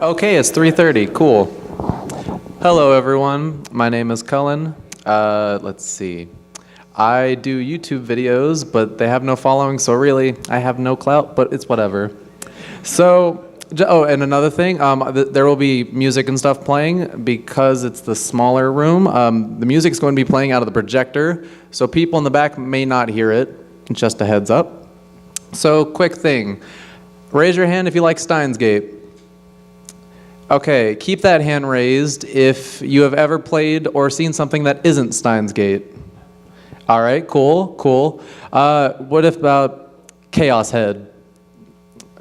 Okay, it's 3:30. Cool. Hello, everyone. My name is Cullen. Let's see. I do YouTube videos, but they have no following, so really, I have no clout, but it's whatever. So, oh, and another thing, there will be music and stuff playing because it's the smaller room. The music's going to be playing out of the projector, so people in the back may not hear it. Just a heads up. So, quick thing. Raise your hand if you like Steins Gate. Okay, keep that hand raised if you have ever played or seen something that isn't Steins Gate. All right, cool. What if about Chaos Head?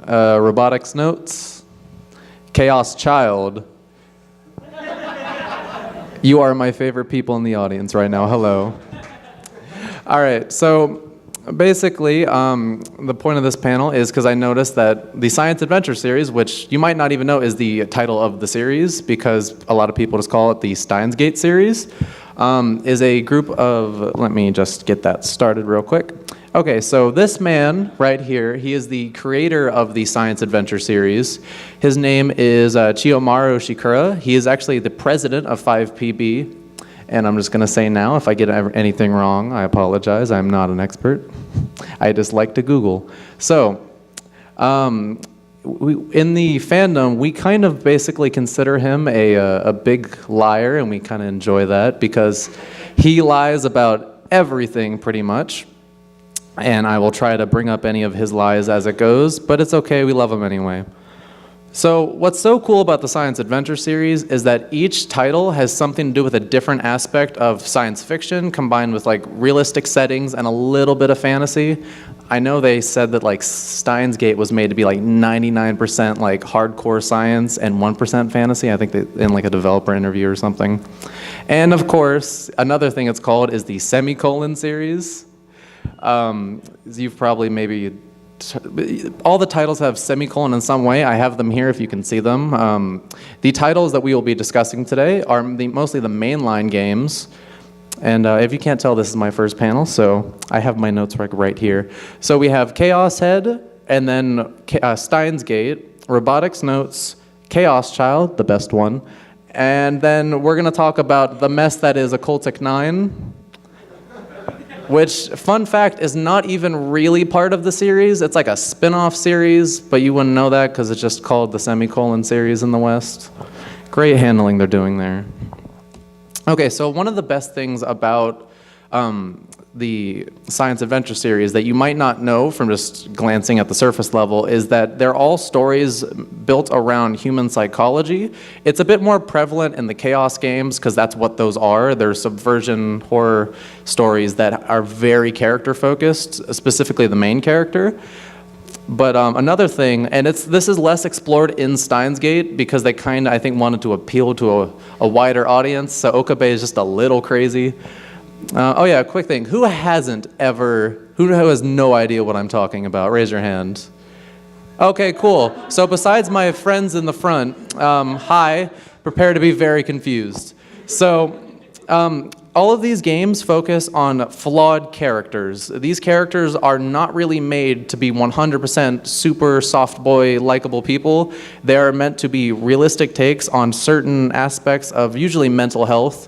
Robotics Notes? Chaos Child? You are my favorite people in the audience right now. Hello. All right, so basically, the point of this panel is because I noticed that the Science Adventure series, which you might not even know is the title of the series because a lot of people just call it the Steins Gate series, is a group of, let me just get that started real quick. Okay, so this man right here, he is the creator of the Science Adventure series. His name is Chiyomaru Shikura. He is actually the president of 5PB. And I'm just going to say now, if I get anything wrong, I apologize. I'm not an expert. I just like to Google. So, in the fandom, we kind of basically consider him a big liar, and we kind of enjoy that because he lies about everything pretty much. And I will try to bring up any of his lies as it goes, but it's okay. We love him anyway. So what's so cool about the Science Adventure series is that each title has something to do with a different aspect of science fiction combined with like realistic settings and a little bit of fantasy. I know they said that like Steins Gate was made to be like 99% like hardcore science and 1% fantasy. I think in like a developer interview or something. And of course, another thing it's called is the semicolon series. You've probably maybe all the titles have semicolon in some way. I have them here if you can see them. The titles that we will be discussing today are mostly the mainline games. And if you can't tell, this is my first panel, so I have my notes right here. So we have Chaos Head, and then Steins Gate, Robotics Notes, Chaos Child, the best one. And then we're going to talk about the mess that is Occultic 9. Which, fun fact, is not even really part of the series. It's like a spin-off series, but you wouldn't know that because it's just called the semicolon series in the West. Great handling they're doing there. Okay, so one of the best things about the Science Adventure series that you might not know from just glancing at the surface level is that they're all stories built around human psychology. It's a bit more prevalent in the Chaos games because that's what those are. They're subversion horror stories that are very character focused, specifically the main character. But another thing, and this is less explored in Steins Gate because they kind of, I think, wanted to appeal to a wider audience. So Okabe is just a little crazy. Oh yeah, quick thing. Who has no idea what I'm talking about? Raise your hand. Okay, cool. So besides my friends in the front, hi, prepare to be very confused. So all of these games focus on flawed characters. These characters are not really made to be 100% super soft boy likable people. They are meant to be realistic takes on certain aspects of usually mental health.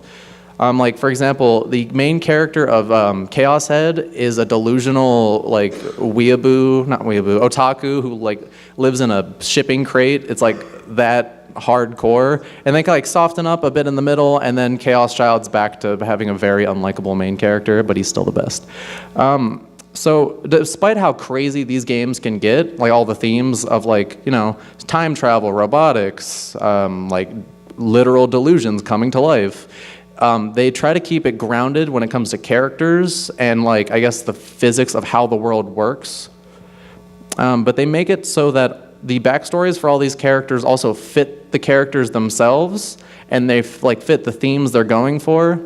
Like, for example, the main character of Chaos Head is a delusional, like, otaku who, like, lives in a shipping crate. It's, like, that hardcore. And they can, like, soften up a bit in the middle, and then Chaos Child's back to having a very unlikable main character, but he's still the best. So despite how crazy these games can get, like, all the themes of, like, you know, time travel, robotics, like, literal delusions coming to life, they try to keep it grounded when it comes to characters and, like, I guess the physics of how the world works. But they make it so that the backstories for all these characters also fit the characters themselves, and they like fit the themes they're going for.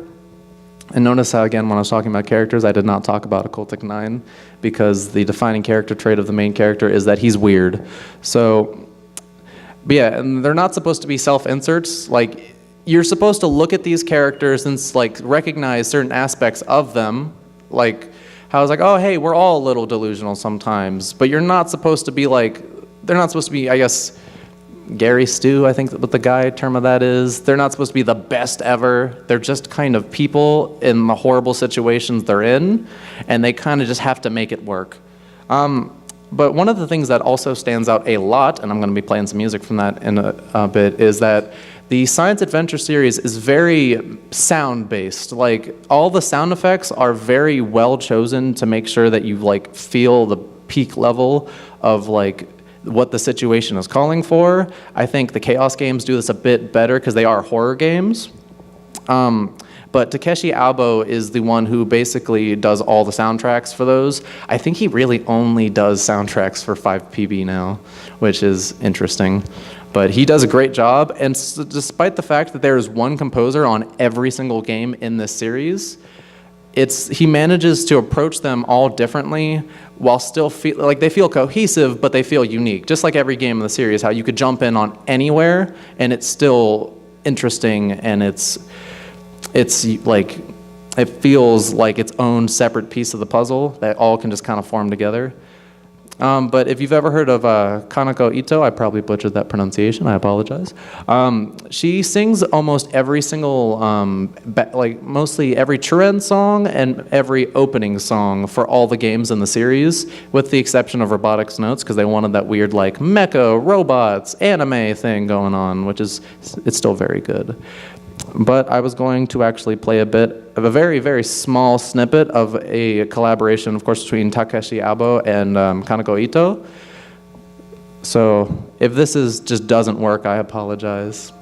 And notice how, again, when I was talking about characters, I did not talk about Occultic 9 because the defining character trait of the main character is that he's weird. So, but yeah, and they're not supposed to be self-inserts. Like, you're supposed to look at these characters and like recognize certain aspects of them, like how it's like, oh hey, we're all a little delusional sometimes, but you're not supposed to be like, they're not supposed to be, I guess, Gary Stu, I think what the guy term of that is. They're not supposed to be the best ever. They're just kind of people in the horrible situations they're in, and they kind of just have to make it work. But one of the things that also stands out a lot, and I'm going to be playing some music from that in a bit, is that the Science Adventure series is very sound-based. Like, all the sound effects are very well chosen to make sure that you like feel the peak level of like what the situation is calling for. I think the Chaos games do this a bit better because they are horror games. But Takeshi Albo is the one who basically does all the soundtracks for those. I think he really only does soundtracks for 5PB now, which is interesting. But he does a great job, and despite the fact that there is one composer on every single game in this series, he manages to approach them all differently while still like they feel cohesive, but they feel unique. Just like every game in the series, how you could jump in on anywhere, and it's still interesting, and it's like, it feels like its own separate piece of the puzzle that all can just kind of form together. But if you've ever heard of Kanako Ito, I probably butchered that pronunciation, I apologize. She sings almost every single, like mostly every Churen song and every opening song for all the games in the series, with the exception of Robotics Notes, because they wanted that weird like mecha, robots, anime thing going on, which is, it's still very good. But I was going to actually play a bit of a very, very small snippet of a collaboration, of course, between Takeshi Albo and Kanako Ito. So if this just doesn't work, I apologize.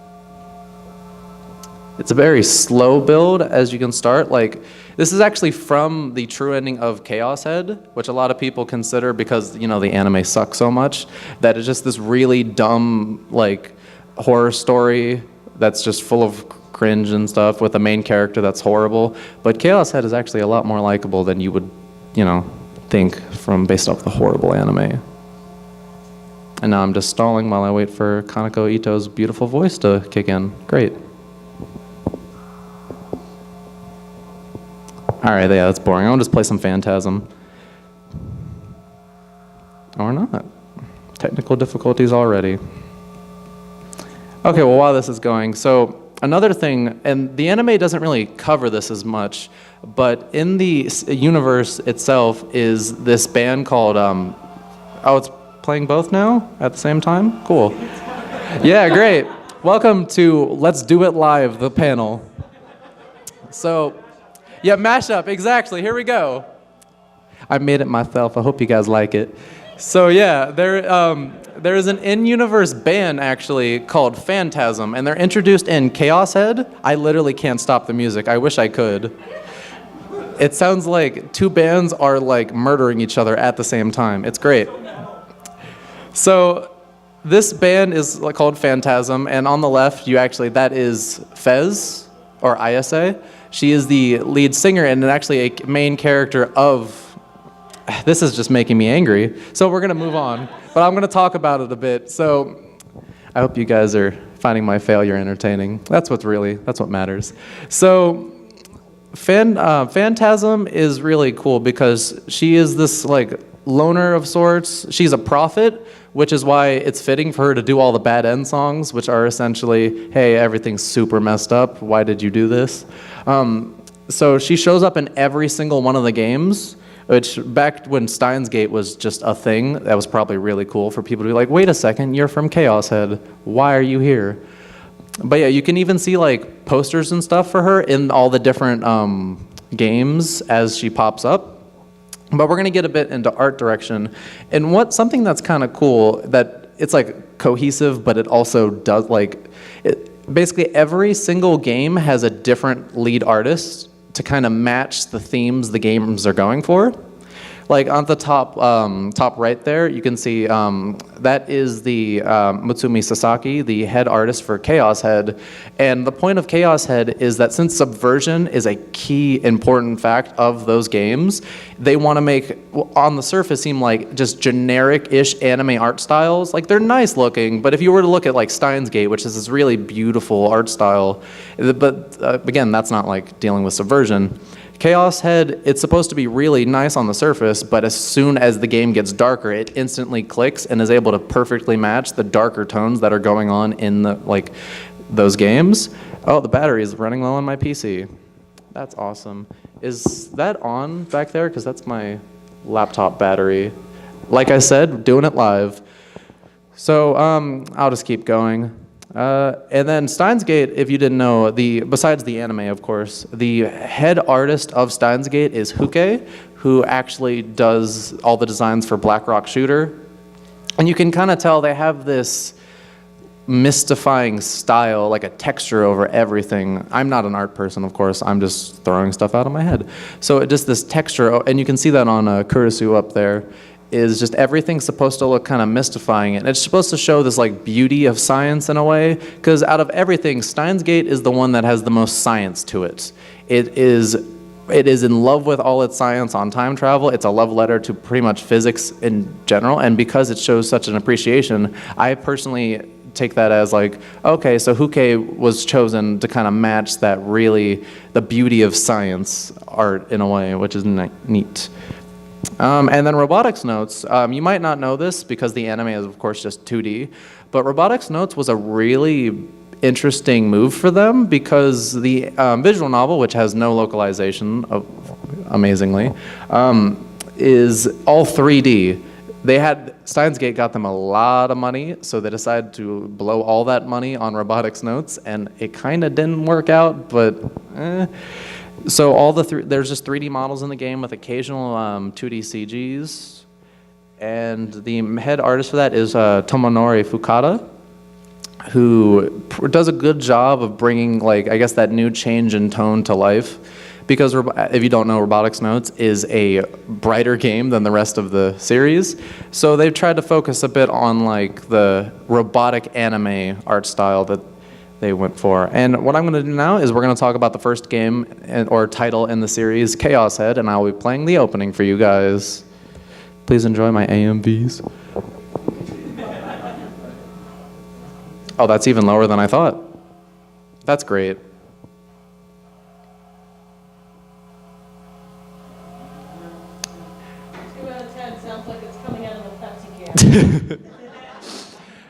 It's a very slow build, as you can start. Like, this is actually from the true ending of Chaos Head, which a lot of people consider, because, you know, the anime sucks so much, that it's just this really dumb, like, horror story that's just full of cringe and stuff with a main character that's horrible. But Chaos Head is actually a lot more likable than you would, you know, think from based off the horrible anime. And now I'm just stalling while I wait for Kanako Ito's beautiful voice to kick in. Great. Alright, yeah, that's boring. I'll just play some Phantasm. Or not. Technical difficulties already. Okay, well, while this is going, so another thing, and the anime doesn't really cover this as much, but in the universe itself is this band called, oh, it's playing both now at the same time? Cool. Yeah, great. Welcome to Let's Do It Live, the panel. So, yeah, mashup, exactly, here we go. I made it myself, I hope you guys like it. So yeah, there is an in-universe band actually called Phantasm, and they're introduced in Chaos Head. I literally can't stop the music. I wish I could. It sounds like two bands are like murdering each other at the same time. It's great. So this band is called Phantasm, and on the left, that is Fez, or Isa. She is the lead singer and actually a main character of... This is just making me angry, so we're going to move on. But I'm going to talk about it a bit. So I hope you guys are finding my failure entertaining. That's what matters. So Phantasm is really cool because she is this like loner of sorts. She's a prophet, which is why it's fitting for her to do all the bad end songs, which are essentially, hey, everything's super messed up. Why did you do this? So she shows up in every single one of the games, which back when Steins Gate was just a thing, that was probably really cool for people to be like, wait a second, you're from Chaos Head. Why are you here? But yeah, you can even see like posters and stuff for her in all the different games as she pops up. But we're gonna get a bit into art direction. And something that's kind of cool, that it's like cohesive, but it also does basically every single game has a different lead artist to kind of match the themes the games are going for. Like on the top right there, you can see that is the Mutsumi Sasaki, the head artist for Chaos Head. And the point of Chaos Head is that since subversion is a key important fact of those games, they want to make, on the surface, seem like just generic-ish anime art styles. Like, they're nice looking, but if you were to look at like SteinsGate, which is this really beautiful art style, but again, that's not like dealing with subversion. Chaos Head, it's supposed to be really nice on the surface, but as soon as the game gets darker, it instantly clicks and is able to perfectly match the darker tones that are going on in those games. Oh, the battery is running low on my PC. That's awesome. Is that on back there? Because that's my laptop battery. Like I said, doing it live. So I'll just keep going. And then Steins Gate, if you didn't know, besides the anime, of course, the head artist of Steins Gate is Huke, who actually does all the designs for Black Rock Shooter. And you can kind of tell they have this mystifying style, like a texture over everything. I'm not an art person, of course. I'm just throwing stuff out of my head. So just this texture, and you can see that on Kurisu up there, is just everything's supposed to look kind of mystifying. And it's supposed to show this like beauty of science in a way, because out of everything, Steins Gate is the one that has the most science to it. It is in love with all its science on time travel. It's a love letter to pretty much physics in general, and because it shows such an appreciation, I personally take that as like, okay, so Huke was chosen to kind of match that the beauty of science art in a way, which is neat. And then Robotics Notes, you might not know this because the anime is of course just 2D, but Robotics Notes was a really interesting move for them because the visual novel, which has no localization, amazingly, is all 3D. Steins Gate got them a lot of money, so they decided to blow all that money on Robotics Notes, and it kind of didn't work out, but So there's just 3D models in the game with occasional 2D CGs, and the head artist for that is Tomonori Fukada, who does a good job of bringing, like, I guess that new change in tone to life. Because if you don't know, Robotics Notes is a brighter game than the rest of the series. So they've tried to focus a bit on like the robotic anime art style that they went for. And what I'm going to do now is we're going to talk about the first game or title in the series, Chaos Head, and I'll be playing the opening for you guys. Please enjoy my AMVs. Oh, that's even lower than I thought. That's great. 2 out of 10 sounds like it's coming out of a Pepsi can.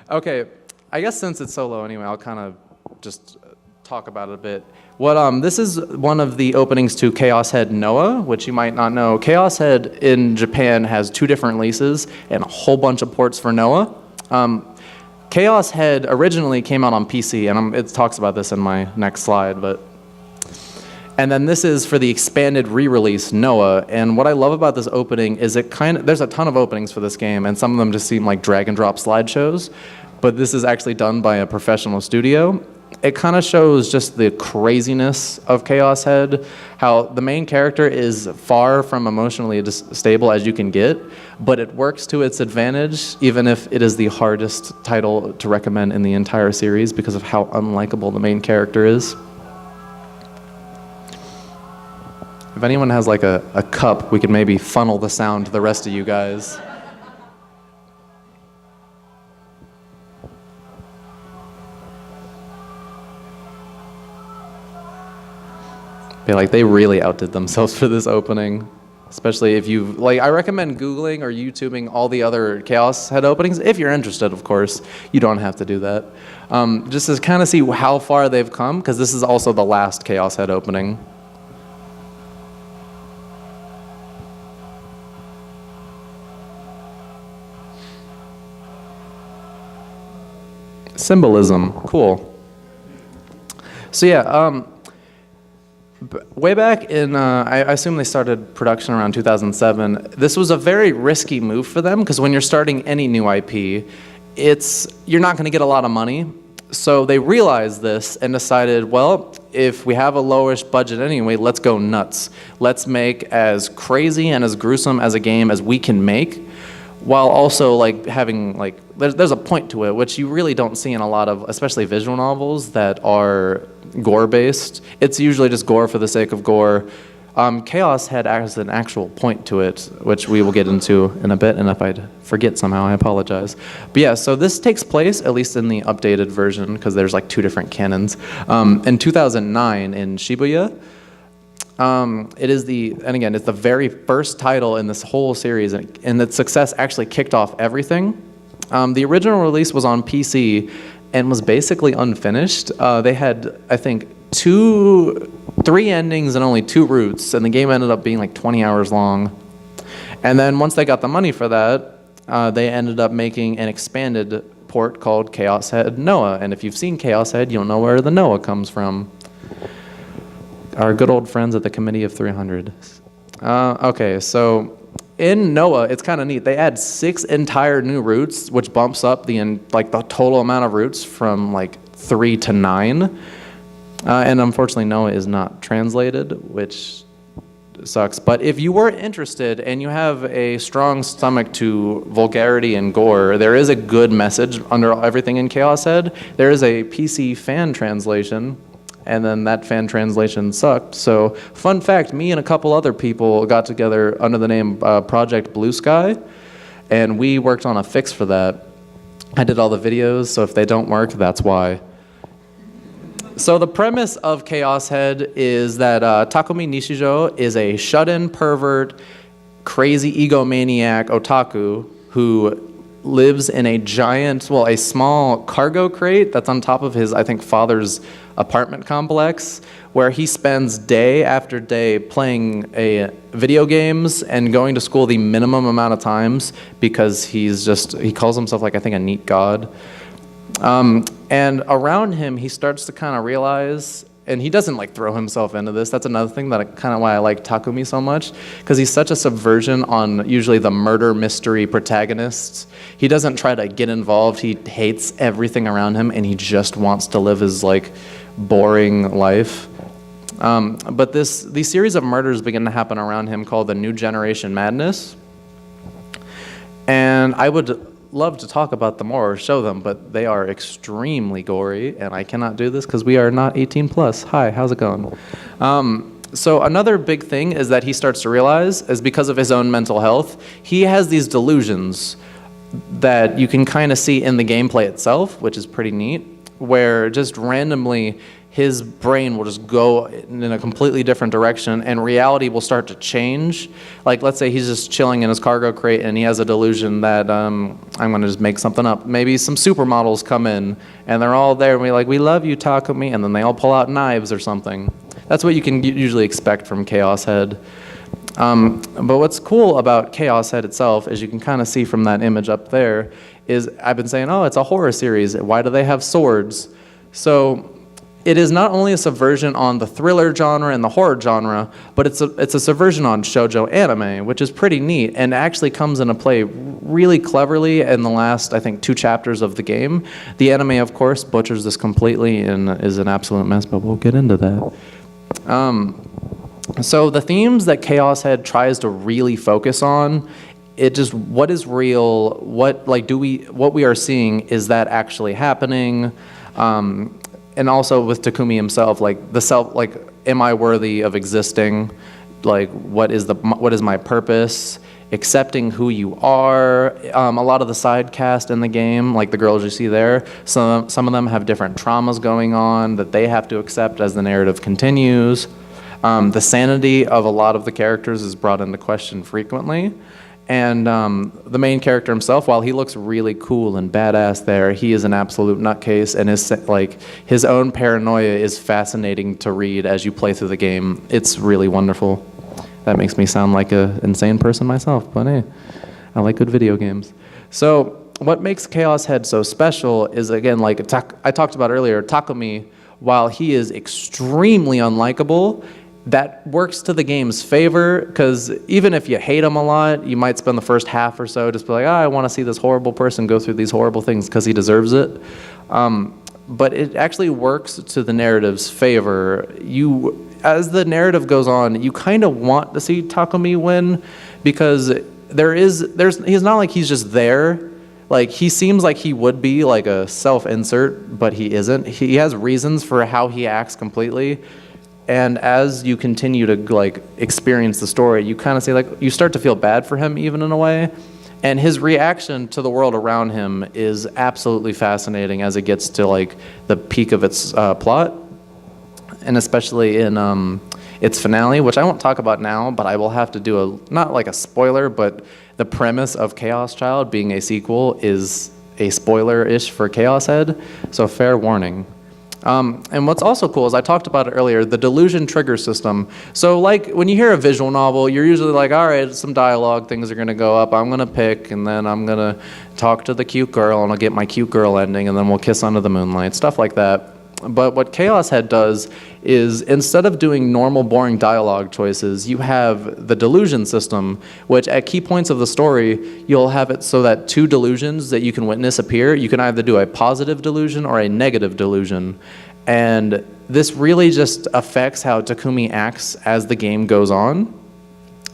Okay, I guess since it's so low anyway, I'll kind of just talk about it a bit. This is one of the openings to Chaos Head Noah, which you might not know. Chaos Head in Japan has 2 different releases and a whole bunch of ports for Noah. Chaos Head originally came out on PC, and it talks about this in my next slide, and then this is for the expanded re-release Noah. And what I love about this opening is there's a ton of openings for this game, and some of them just seem like drag and drop slideshows, but this is actually done by a professional studio. It kind of shows just the craziness of Chaos Head, how the main character is far from emotionally stable as you can get, but it works to its advantage, even if it is the hardest title to recommend in the entire series because of how unlikable the main character is. If anyone has like a cup, we could maybe funnel the sound to the rest of you guys. They really outdid themselves for this opening. Especially if I recommend Googling or YouTubing all the other Chaos Head openings, if you're interested, of course. You don't have to do that. Just to kind of see how far they've come, because this is also the last Chaos Head opening. Symbolism, cool. So yeah, way back in, I assume they started production around 2007. This was a very risky move for them because when you're starting any new IP, you're not going to get a lot of money. So they realized this and decided, well, if we have a lowish budget anyway, let's go nuts. Let's make as crazy and as gruesome as a game as we can make, while also having there's a point to it, which you really don't see in a lot of, especially visual novels that are gore-based. It's usually just gore for the sake of gore. Chaos Head has an actual point to it, which we will get into in a bit, and if I forget somehow, I apologize. But yeah, so this takes place, at least in the updated version, because there's 2 different canons, in 2009 in Shibuya. It is it's the very first title in this whole series, and its success actually kicked off everything. The original release was on PC and was basically unfinished. They had, I think, 3 endings and only 2 routes, and the game ended up being like 20 hours long. And then once they got the money for that, they ended up making an expanded port called Chaos Head Noah. And if you've seen Chaos Head, you'll know where the Noah comes from. Our good old friends at the Committee of 300. Okay, so in Noah, it's kind of neat. They add 6 entire new routes, which bumps up the total amount of routes from like 3 to 9. And unfortunately, Noah is not translated, which sucks. But if you were interested and you have a strong stomach to vulgarity and gore, there is a good message under everything in Chaos Head. There is a PC fan translation, and then that fan translation sucked. So, fun fact, me and a couple other people got together under the name Project Blue Sky, and we worked on a fix for that. I did all the videos, so if they don't work, that's why. So the premise of Chaos Head is that Takumi Nishijo is a shut-in pervert, crazy egomaniac otaku who lives in a small cargo crate that's on top of his, I think, father's apartment complex, where he spends day after day playing video games and going to school the minimum amount of times because he calls himself like, I think, a neat god. And around him, he starts to kind of realize, and he doesn't like throw himself into this. That's another thing that kind of why I like Takumi so much, because he's such a subversion on usually the murder mystery protagonists. He doesn't try to get involved. He hates everything around him, and he just wants to live his like boring life. But these series of murders begin to happen around him called the New Generation Madness. And I would love to talk about them more or show them, but they are extremely gory, and I cannot do this because we are not 18 plus. Hi, how's it going? So another big thing is that he starts to realize is because of his own mental health, he has these delusions that you can kind of see in the gameplay itself, which is pretty neat, where just randomly his brain will just go in a completely different direction and reality will start to change. Like, let's say he's just chilling in his cargo crate and he has a delusion that, I'm gonna just make something up. Maybe some supermodels come in and they're all there and we're like, we love you, Takumi, and then they all pull out knives or something. That's what you can usually expect from Chaos Head. But what's cool about Chaos Head itself, as you can kind of see from that image up there, is I've been saying, oh, it's a horror series. Why do they have swords? So it is not only a subversion on the thriller genre and the horror genre, but it's a subversion on shoujo anime, which is pretty neat and actually comes into play really cleverly in the last, I think, 2 chapters of the game. The anime, of course, butchers this completely and is an absolute mess, but we'll get into that. So the themes that Chaos Head tries to really focus on, what is real, what we are seeing, is that actually happening? And also with Takumi himself, am I worthy of existing? Like, what is my purpose? Accepting who you are. A lot of the side cast in the game, like the girls you see there, some of them have different traumas going on that they have to accept as the narrative continues. The sanity of a lot of the characters is brought into question frequently. And the main character himself, while he looks really cool and badass there, he is an absolute nutcase, and his own paranoia is fascinating to read as you play through the game. It's really wonderful. That makes me sound like an insane person myself, but hey, I like good video games. So what makes Chaos Head so special is, again, like I talked about earlier, Takumi, while he is extremely unlikable, that works to the game's favor, because even if you hate him a lot, you might spend the first half or so just be like, I want to see this horrible person go through these horrible things because he deserves it. But it actually works to the narrative's favor. As the narrative goes on, you kind of want to see Takumi win, because he's not like he's just there. Like, he seems like he would be like a self-insert, but he isn't. He has reasons for how he acts completely. And as you continue to experience the story, you kind of say you start to feel bad for him even in a way. And his reaction to the world around him is absolutely fascinating as it gets to the peak of its plot. And especially in its finale, which I won't talk about now, but I will have to do not like a spoiler, but the premise of Chaos Child being a sequel is a spoiler-ish for Chaos Head, so fair warning. And what's also cool is I talked about it earlier, the delusion trigger system. So like when you hear a visual novel, you're usually like, all right, some dialogue, things are gonna go up, I'm gonna pick, and then I'm gonna talk to the cute girl, and I'll get my cute girl ending, and then we'll kiss under the moonlight, stuff like that. But what Chaos Head does is instead of doing normal boring dialogue choices, you have the delusion system, which at key points of the story, you'll have it so that two delusions that you can witness appear. You can either do a positive delusion or a negative delusion. And this really just affects how Takumi acts as the game goes on.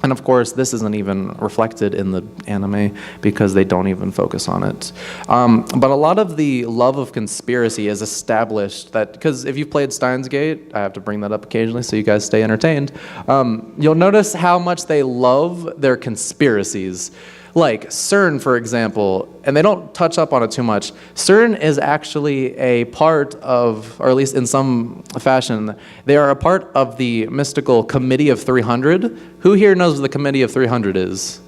And of course, this isn't even reflected in the anime because they don't even focus on it. But a lot of the love of conspiracy is established that, because if you've played Steins Gate, I have to bring that up occasionally so you guys stay entertained, you'll notice how much they love their conspiracies. Like CERN, for example, and they don't touch up on it too much. CERN is actually a part of, or at least in some fashion, they are a part of the mystical Committee of 300. Who here knows what the Committee of 300 is?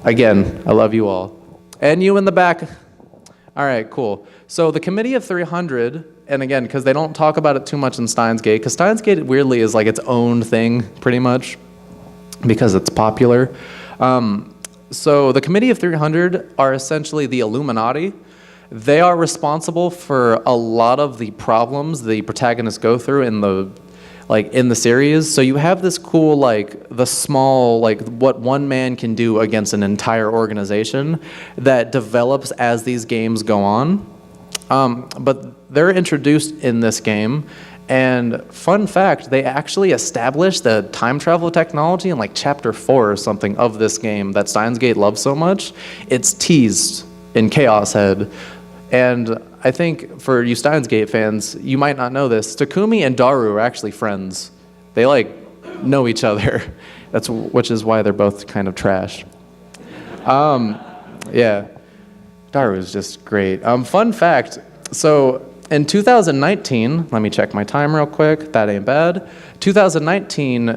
Again, I love you all. And you in the back. All right, cool. So the Committee of 300, and again, because they don't talk about it too much in Steins Gate, because Steins Gate weirdly is like its own thing, pretty much, because it's popular. So the Committee of 300 are essentially the Illuminati. They are responsible for a lot of the problems the protagonists go through in the series. So you have this cool, the small, what one man can do against an entire organization that develops as these games go on. But they're introduced in this game. And fun fact, they actually established the time travel technology in chapter 4 or something of this game that Steins Gate loves so much. It's teased in Chaos Head. And I think for you Steins Gate fans, you might not know this, Takumi and Daru are actually friends. They know each other. Which is why they're both kind of trash. Yeah, Daru is just great. Fun fact, so in 2019, let me check my time real quick, that ain't bad. 2019,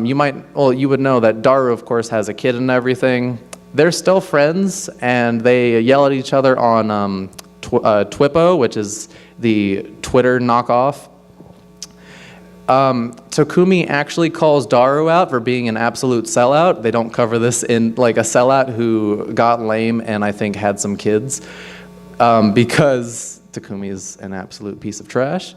you would know that Daru, of course, has a kid and everything. They're still friends, and they yell at each other on Twippo, which is the Twitter knockoff. Takumi actually calls Daru out for being an absolute sellout. They don't cover this in a sellout who got lame and I think had some kids, because Takumi is an absolute piece of trash.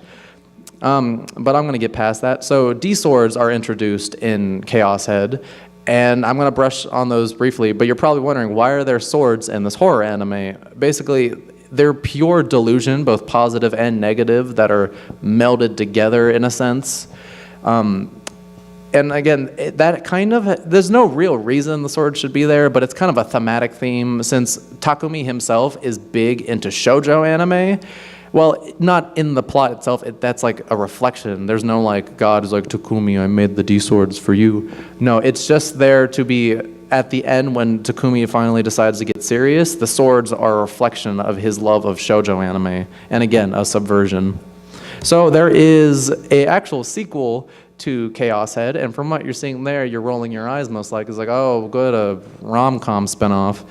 But I'm going to get past that. So D-swords are introduced in Chaos Head, and I'm going to brush on those briefly, but you're probably wondering, why are there swords in this horror anime? Basically, they're pure delusion, both positive and negative, that are melded together in a sense. And again, there's no real reason the sword should be there, but it's kind of a thematic theme since Takumi himself is big into shoujo anime. Well, not in the plot itself, that's a reflection. There's no God is Takumi, I made the D-swords for you. No, it's just there to be, at the end when Takumi finally decides to get serious, the swords are a reflection of his love of shoujo anime. And again, a subversion. So there is an actual sequel to Chaos Head, and from what you're seeing there, you're rolling your eyes most likely. It's oh, good, a rom-com spinoff.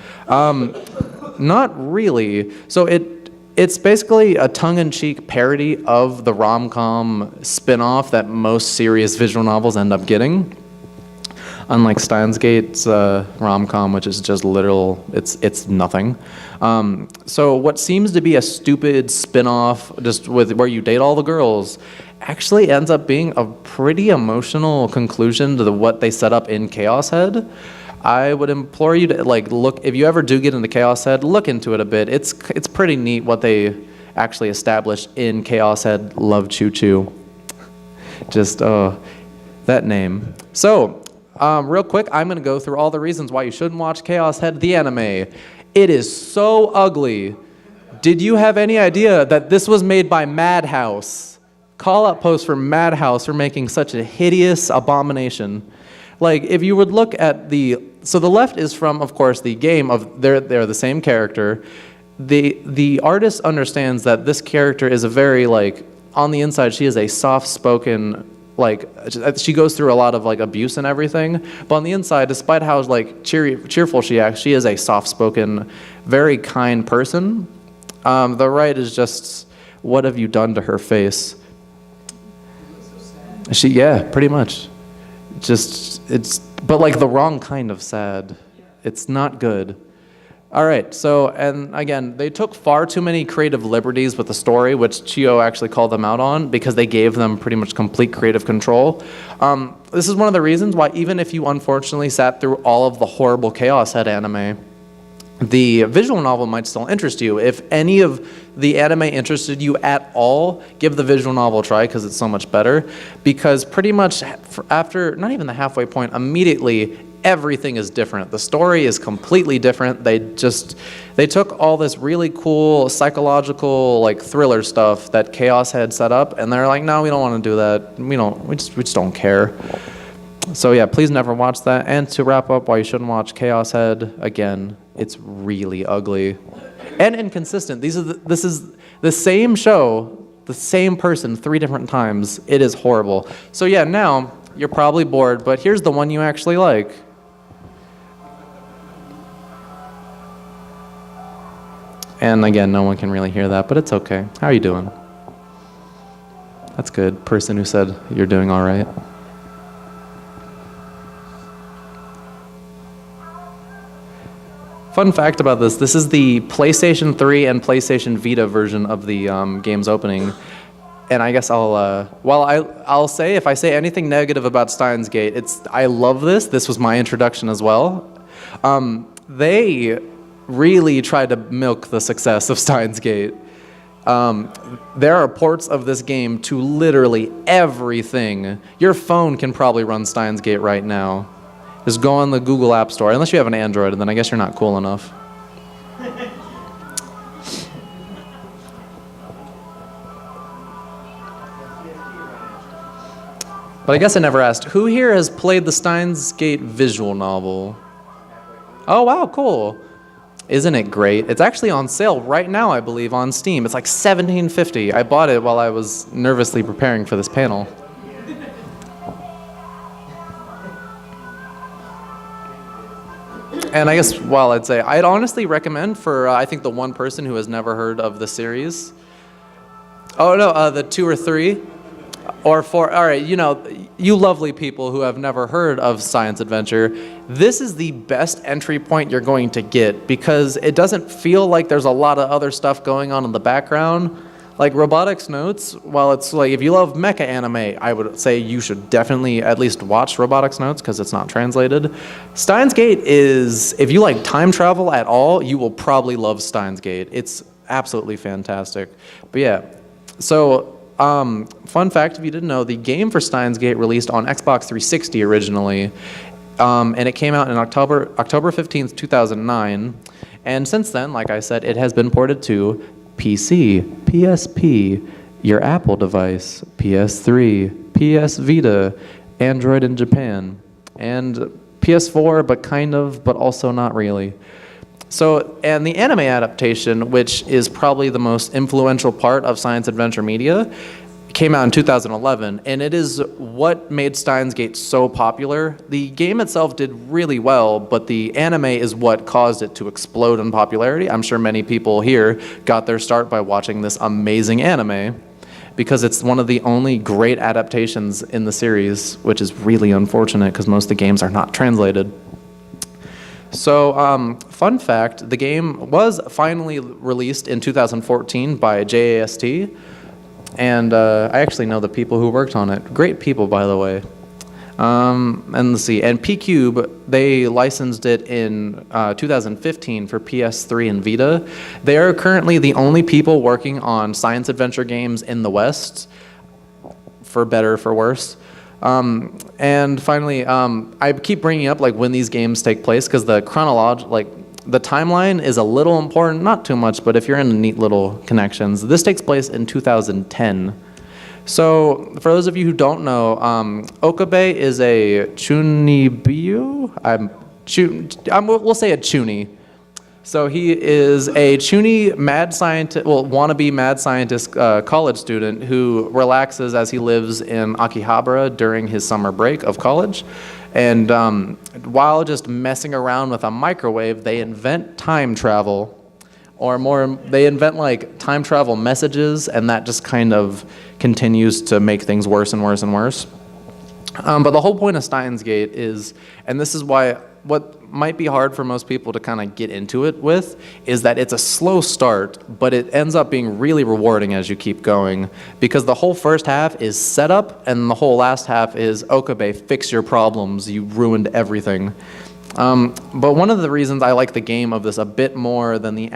Not really. So it's basically a tongue-in-cheek parody of the rom-com spinoff that most serious visual novels end up getting. Unlike Steins Gate's rom-com, which is just literal, it's nothing. So what seems to be a stupid spin-off, just where you date all the girls, actually ends up being a pretty emotional conclusion to what they set up in Chaos Head. I would implore you to look, if you ever do get into Chaos Head, look into it a bit. It's pretty neat what they actually established in Chaos Head. Love Choo Choo. Just that name. So real quick, I'm gonna go through all the reasons why you shouldn't watch Chaos Head, the anime. It is so ugly. Did you have any idea that this was made by Madhouse? Call out post for Madhouse for making such a hideous abomination. If you would look at so the left is from, of course, the game of, they're the same character. The artist understands that this character is a very, on the inside, she is a soft-spoken, like, she goes through a lot of like abuse and everything. But on the inside, despite how like cheerful she acts, she is a soft-spoken, very kind person. The right is just, what have you done to her face? Yeah, pretty much. But like the wrong kind of sad. It's not good. All right, so, and again, they took far too many creative liberties with the story, which Chio actually called them out on, because they gave them pretty much complete creative control. This is one of the reasons why, even if you unfortunately sat through all of the horrible Chaos Head anime, the visual novel might still interest you. If any of the anime interested you at all, give the visual novel a try, because it's so much better. Because pretty much after, not even the halfway point, immediately, everything is different. The story is completely different. They took all this really cool psychological like thriller stuff that Chaos had set up, and they're like, no, we don't want to do that. We just don't care. So yeah, please never watch that. And to wrap up why you shouldn't watch Chaos Head, again, it's really ugly and inconsistent. This is the same show, the same person 3 different times. It is horrible. So yeah, now you're probably bored, but here's the one you actually like. And again, no one can really hear that, but it's okay. How are you doing? That's good. Person who said you're doing all right. Fun fact about this is the PlayStation 3 and PlayStation Vita version of the game's opening. And I guess I'll say, if I say anything negative about Steins Gate, I love this. This was my introduction as well. They really tried to milk the success of Steins Gate. There are ports of this game to literally everything. Your phone can probably run Steins Gate right now. Just go on the Google App Store, unless you have an Android, and then I guess you're not cool enough. But I guess I never asked, who here has played the Steins Gate visual novel? Oh wow, cool. Isn't it great? It's actually on sale right now, I believe, on Steam. It's like $17.50. I bought it while I was nervously preparing for this panel. And I guess, well, I'd honestly recommend for, I think, the one person who has never heard of the series. Oh, no, the 2 or 3 or 4. All right, you lovely people who have never heard of science adventure, this is the best entry point you're going to get, because it doesn't feel like there's a lot of other stuff going on in the background. Like Robotics Notes, while it's like, if you love mecha anime, I would say you should definitely at least watch Robotics Notes, because it's not translated. Steins Gate is, if you like time travel at all, you will probably love Steins Gate. It's absolutely fantastic. But yeah, so fun fact, if you didn't know, the game for Steins Gate released on Xbox 360 originally, and it came out in October 15th, 2009. And since then, like I said, it has been ported to PC, PSP, your Apple device, PS3, PS Vita, Android in Japan, and PS4, but kind of, but also not really. So, and the anime adaptation, which is probably the most influential part of science adventure media, came out in 2011, and it is what made Steins Gate so popular. The game itself did really well, but the anime is what caused it to explode in popularity. I'm sure many people here got their start by watching this amazing anime, because it's one of the only great adaptations in the series, which is really unfortunate because most of the games are not translated. So, fun fact, the game was finally released in 2014 by JAST, and I actually know the people who worked on it. Great people, by the way. And let's see, and P-Cube, they licensed it in 2015 for PS3 and Vita. They are currently the only people working on science adventure games in the West, for better or for worse. And finally, I keep bringing up like when these games take place, because the the timeline is a little important, not too much, but if you're in neat little connections, this takes place in 2010. So for those of you who don't know, Okabe is a chunibiu. We'll say a chuni. So he is a chuny mad scientist, well, wannabe mad scientist college student who relaxes as he lives in Akihabara during his summer break of college. And while just messing around with a microwave, they invent time travel. Or more, they invent like time travel messages, and that just kind of continues to make things worse and worse and worse. But the whole point of Steins Gate is, and this is why what might be hard for most people to kind of get into it with, is that it's a slow start, but it ends up being really rewarding as you keep going, because the whole first half is setup, and the whole last half is, Okabe, fix your problems, you ruined everything. But one of the reasons I like the game of this a bit more than the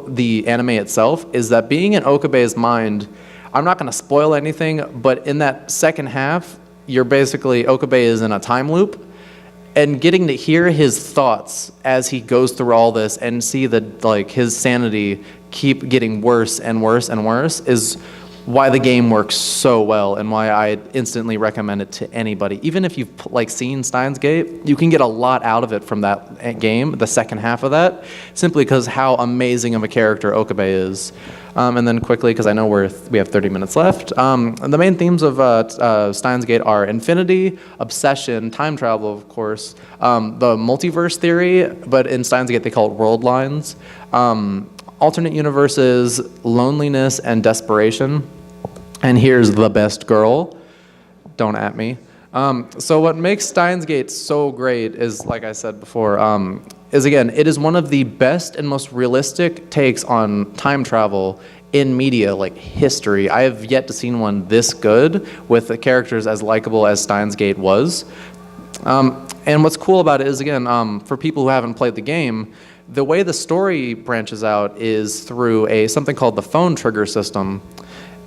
the anime itself is that being in Okabe's mind, I'm not going to spoil anything, but in that second half, you're basically, Okabe is in a time loop, and getting to hear his thoughts as he goes through all this and see that like his sanity keep getting worse and worse and worse is why the game works so well, and why I instantly recommend it to anybody. Even if you've like seen Steins Gate, you can get a lot out of it from that game, the second half of that, simply because how amazing of a character Okabe is. And then quickly, because I know we have 30 minutes left, the main themes of Steins Gate are infinity, obsession, time travel, of course, the multiverse theory, but in Steins Gate they call it world lines, alternate universes, loneliness, and desperation. And here's the best girl. Don't at me. So what makes Steins Gate so great is, like I said before, is again, it is one of the best and most realistic takes on time travel in media, like history. I have yet to see one this good with the characters as likable as Steins Gate was. And what's cool about it is, again, for people who haven't played the game, the way the story branches out is through something called the phone trigger system.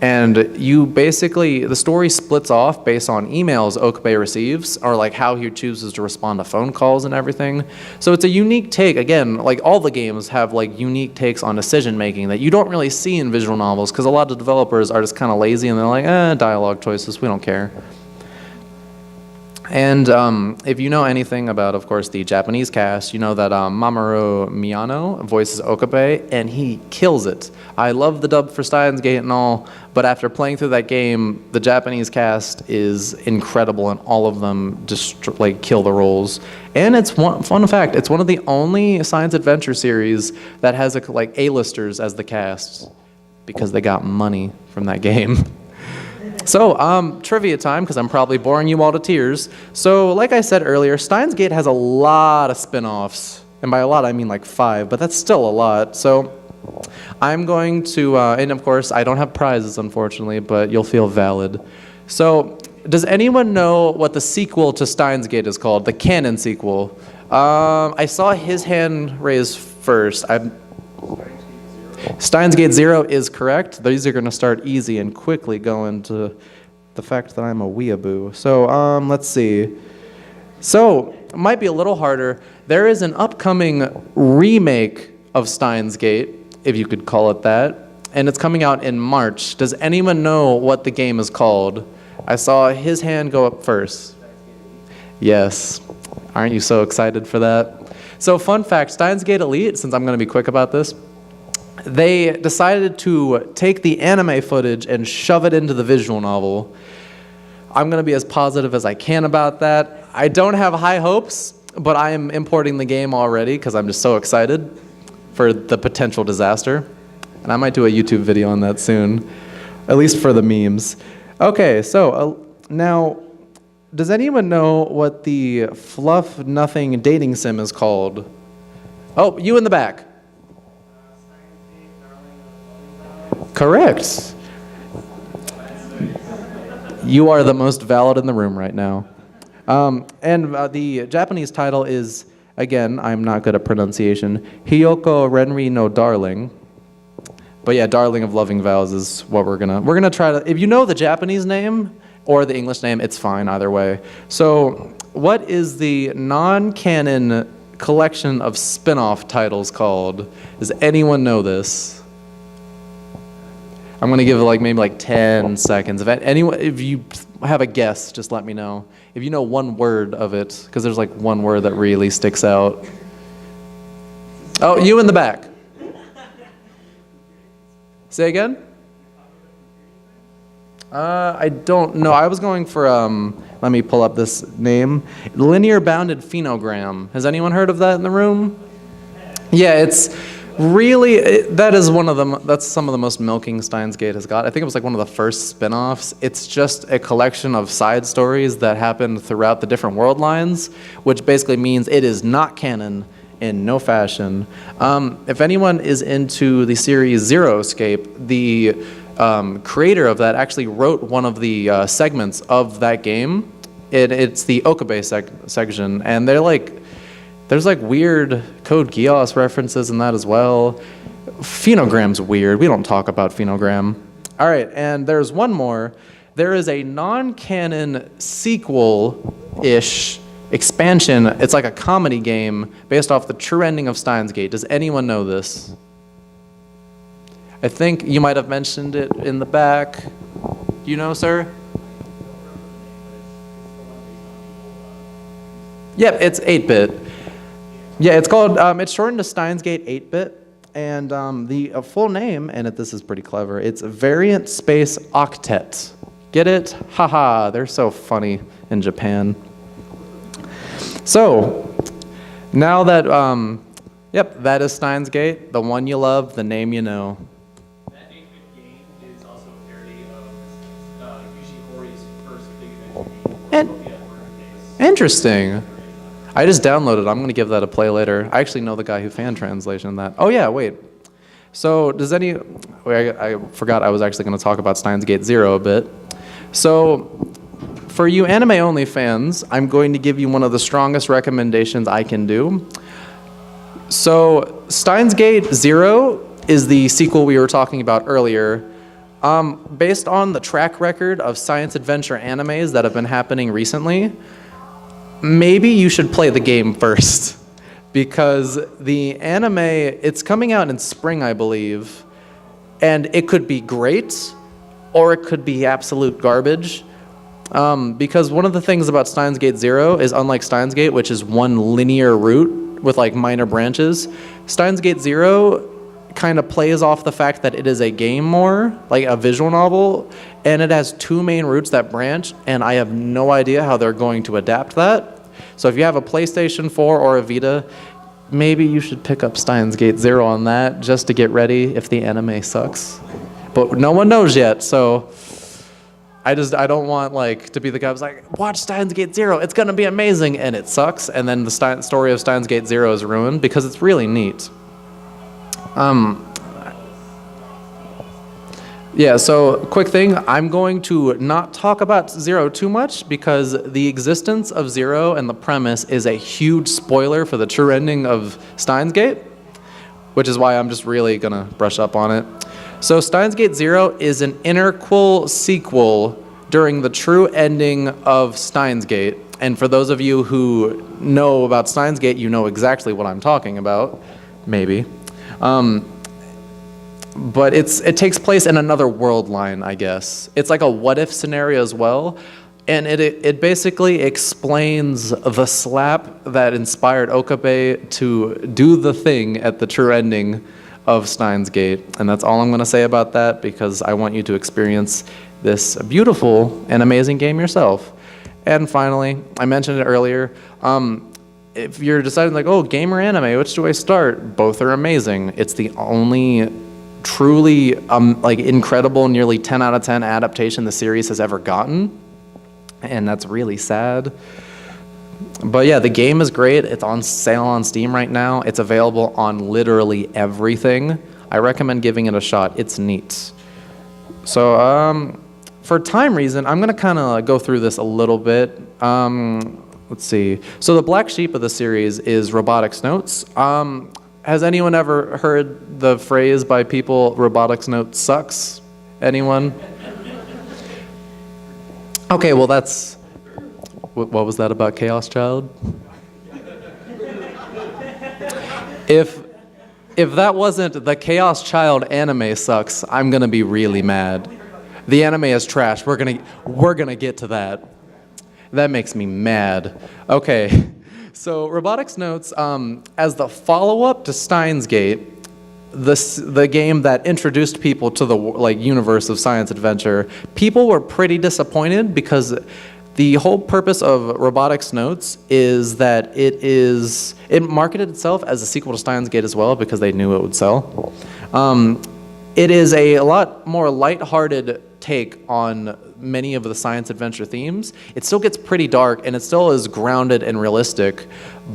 And you basically, the story splits off based on emails Okabe receives, or like how he chooses to respond to phone calls and everything. So it's a unique take. Again, like all the games have like unique takes on decision making that you don't really see in visual novels, because a lot of developers are just kind of lazy and they're like, dialogue choices, we don't care. And if you know anything about, of course, the Japanese cast, you know that Mamoru Miyano voices Okabe, and he kills it. I love the dub for Steins Gate and all, but after playing through that game, the Japanese cast is incredible, and all of them just like kill the roles. And it's fun fact, it's one of the only science adventure series that has like A-listers as the cast, because they got money from that game. So, trivia time, because I'm probably boring you all to tears. So, like I said earlier, Steins Gate has a lot of spin-offs. And by a lot, I mean like 5, but that's still a lot. So, I'm going to, and of course, I don't have prizes, unfortunately, but you'll feel valid. So, does anyone know what the sequel to Steins Gate is called? The canon sequel. I saw his hand raised first. Steins Gate 0 is correct. These are going to start easy and quickly go into the fact that I'm a weeaboo. So, let's see. So, it might be a little harder. There is an upcoming remake of Steins Gate, if you could call it that, and it's coming out in March. Does anyone know what the game is called? I saw his hand go up first. Yes. Aren't you so excited for that? So, fun fact, Steins Gate Elite, since I'm going to be quick about this, they decided to take the anime footage and shove it into the visual novel. I'm going to be as positive as I can about that. I don't have high hopes, but I am importing the game already because I'm just so excited for the potential disaster. And I might do a YouTube video on that soon, at least for the memes. Okay, so now, does anyone know what the fluff nothing dating sim is called? Oh, you in the back. Correct. You are the most valid in the room right now. And the Japanese title is, again, I'm not good at pronunciation, Hiyoko Renri no Darling. But yeah, Darling of Loving Vows is what we're gonna try to, if you know the Japanese name or the English name, it's fine either way. So what is the non-canon collection of spin-off titles called? Does anyone know this? I'm gonna give it like maybe like 10 seconds. If have a guess, just let me know. If you know one word of it, because there's like one word that really sticks out. Oh, you in the back. Say again? I don't know. I was going for, let me pull up this name. Linear bounded phenogram. Has anyone heard of that in the room? Yeah, it's really, that's some of the most milking Steins Gate has got. I think it was like one of the first spin-offs. It's just a collection of side stories that happened throughout the different world lines, which basically means it is not canon in no fashion. If anyone is into the series Zero-Escape, the creator of that actually wrote one of the segments of that game. It's the Okabe section, and there's like weird Code Geass references in that as well. Phenogram's weird. We don't talk about Phenogram. All right, and there's one more. There is a non-canon sequel-ish expansion. It's like a comedy game based off the true ending of Steins Gate. Does anyone know this? I think you might have mentioned it in the back. Do you know, sir? Yep, it's 8-bit. Yeah, it's called, it's shortened to Steins Gate 8-bit. And the full name, and this is pretty clever, it's Variant Space Octet. Get it? Haha, they're so funny in Japan. So, now that, yep, that is Steins Gate, the one you love, the name you know. Interesting. I just downloaded it. I'm going to give that a play later. I actually know the guy who fan translated that. Oh yeah, wait. So I forgot I was actually going to talk about Steins Gate 0 a bit. So for you anime-only fans, I'm going to give you one of the strongest recommendations I can do. So Steins Gate 0 is the sequel we were talking about earlier. Based on the track record of science adventure animes that have been happening recently, maybe you should play the game first, because the anime, it's coming out in spring, I believe, and it could be great, or it could be absolute garbage, because one of the things about Steins Gate 0 is, unlike Steins Gate, which is one linear route with like minor branches, Steins Gate 0 kind of plays off the fact that it is a game more, like a visual novel, and it has two main routes that branch, and I have no idea how they're going to adapt that. So if you have a PlayStation 4 or a Vita, maybe you should pick up Steins Gate 0 on that just to get ready if the anime sucks. But no one knows yet, so I don't want to be the guy who's like, watch Steins Gate 0, it's gonna be amazing, and it sucks, and then the story of Steins Gate 0 is ruined, because it's really neat. Yeah, so quick thing, I'm going to not talk about 0 too much, because the existence of 0 and the premise is a huge spoiler for the true ending of Steins Gate, which is why I'm just really gonna brush up on it. So Steins Gate 0 is an interquel sequel during the true ending of Steins Gate, and for those of you who know about Steins Gate, you know exactly what I'm talking about, maybe. But it takes place in another world line, I guess. It's like a what-if scenario as well, and it basically explains the slap that inspired Okabe to do the thing at the true ending of Steins Gate. And that's all I'm going to say about that, because I want you to experience this beautiful and amazing game yourself. And finally, I mentioned it earlier, if you're deciding oh, game or anime, which do I start? Both are amazing. It's the only truly incredible, nearly 10 out of 10 adaptation the series has ever gotten, and that's really sad. But yeah, the game is great. It's on sale on Steam right now. It's available on literally everything. I recommend giving it a shot. It's neat. So for time reason, I'm gonna kind of go through this a little bit. Let's see. So the black sheep of the series is Robotics Notes. Has anyone ever heard the phrase by people, Robotics Notes sucks? Anyone? Okay, well that's, what was that about Chaos Child? If that wasn't the Chaos Child anime sucks, I'm gonna be really mad. The anime is trash. We're gonna get to that. That makes me mad. Okay, so Robotics Notes, as the follow-up to Steins Gate, the game that introduced people to the universe of science adventure, people were pretty disappointed because the whole purpose of Robotics Notes is that it marketed itself as a sequel to Steins Gate as well because they knew it would sell. It is a lot more lighthearted take on many of the science adventure themes. It still gets pretty dark and it still is grounded and realistic,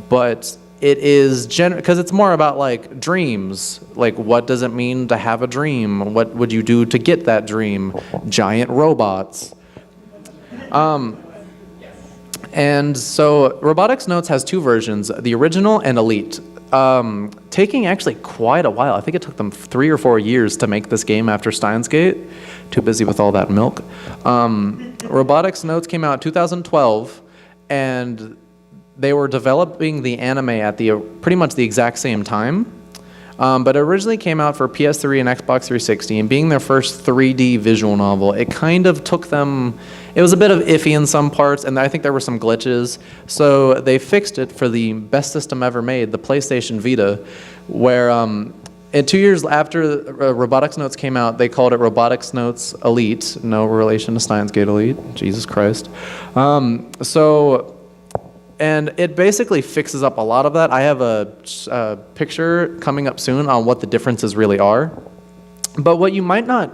but it is because it's more about like dreams. Like, what does it mean to have a dream? What would you do to get that dream? Giant robots. And so Robotics Notes has two versions, the original and Elite. Taking actually quite a while. I think it took them 3 or 4 years to make this game after Steins Gate. Too busy with all that milk. Robotics Notes came out in 2012, and they were developing the anime at pretty much the exact same time. But it originally came out for PS3 and Xbox 360, and being their first 3D visual novel, it kind of took them, it was a bit of iffy in some parts, and I think there were some glitches, so they fixed it for the best system ever made, the PlayStation Vita, where and 2 years after Robotics Notes came out, they called it Robotics Notes Elite, no relation to Steins Gate Elite, Jesus Christ. And it basically fixes up a lot of that. I have a picture coming up soon on what the differences really are. But what you might not